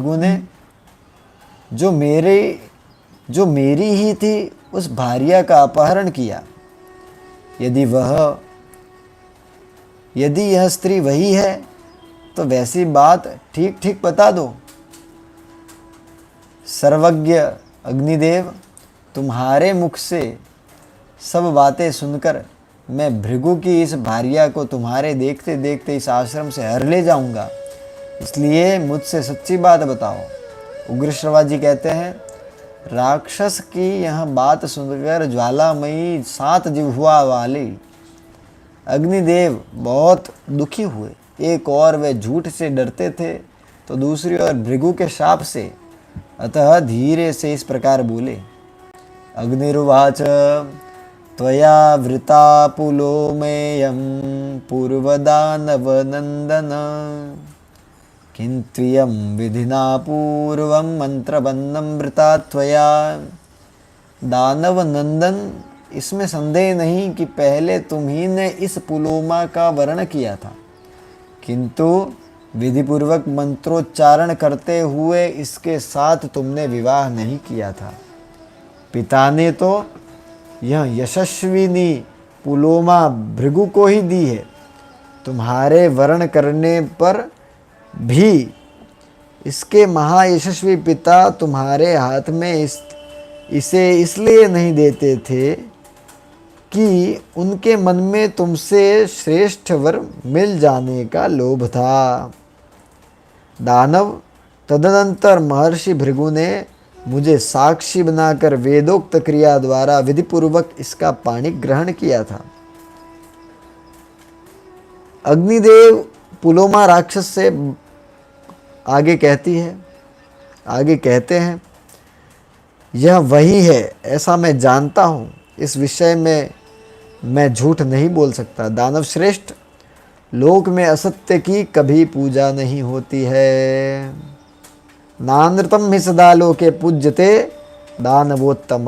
भृगु ने जो मेरी ही थी उस भार्या का अपहरण किया। यदि यह स्त्री वही है तो वैसी बात ठीक ठीक बता दो। सर्वज्ञ अग्निदेव, तुम्हारे मुख से सब बातें सुनकर मैं भृगु की इस भार्या को तुम्हारे देखते देखते इस आश्रम से हर ले जाऊंगा, इसलिए मुझसे सच्ची बात बताओ। उग्रश्रवा जी कहते हैं, राक्षस की यह बात सुनकर ज्वालामयी 7 जिह्वा वाली अग्निदेव बहुत दुखी हुए। एक और वे झूठ से डरते थे तो दूसरी ओर भृगु के शाप से। अतः धीरे से इस प्रकार बोले। अग्निरुवाच, त्वया वृता पुलोमेयं पूर्वदानवनन्दन, किन्त्वियं विधिना पूर्वं मंत्रबन्धं वृता त्वया। दानव नंदन, इसमें संदेह नहीं कि पहले तुम ही ने इस पुलोमा का वर्ण किया था, किंतु विधिपूर्वक मंत्रोच्चारण करते हुए इसके साथ तुमने विवाह नहीं किया था। पिता ने तो यह यशस्विनी पुलोमा भृगु को ही दी है। तुम्हारे वर्ण करने पर भी इसके महायशस्वी पिता तुम्हारे हाथ में इसे इसलिए नहीं देते थे कि उनके मन में तुमसे श्रेष्ठ वर मिल जाने का लोभ था। दानव, तदनंतर महर्षि भृगु ने मुझे साक्षी बनाकर वेदोक्त क्रिया द्वारा विधिपूर्वक इसका पानी ग्रहण किया था। अग्निदेव पुलोमा राक्षस से आगे कहते हैं, यह वही है ऐसा मैं जानता हूँ। इस विषय में मैं झूठ नहीं बोल सकता। दानव श्रेष्ठ, लोक में असत्य की कभी पूजा नहीं होती है। नानृतम ही सदा लोके पूज्यते दानवोत्तम।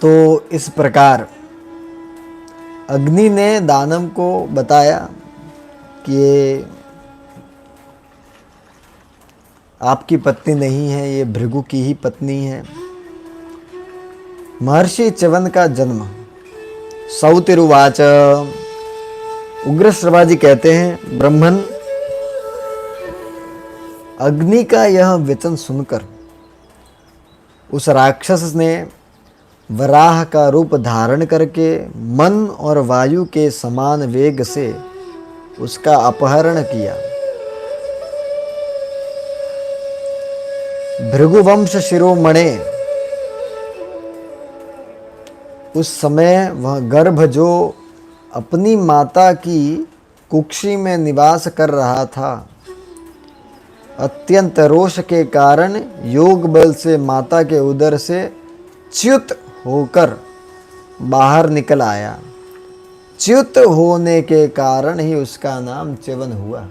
तो इस प्रकार अग्नि ने दानव को बताया कि ये आपकी पत्नी नहीं है, ये भृगु की ही पत्नी है। महर्षि च्यवन का जन्म। सौतिरुवाच, उग्रश्रवा जी कहते हैं, ब्रह्मन, अग्नि का यह वचन सुनकर उस राक्षस ने वराह का रूप धारण करके मन और वायु के समान वेग से उसका अपहरण किया। भृगुवंश शिरोमणे, उस समय वह गर्भ जो अपनी माता की कुक्षी में निवास कर रहा था, अत्यंत रोष के कारण योग बल से माता के उदर से च्युत होकर बाहर निकल आया। च्युत होने के कारण ही उसका नाम च्यवन हुआ।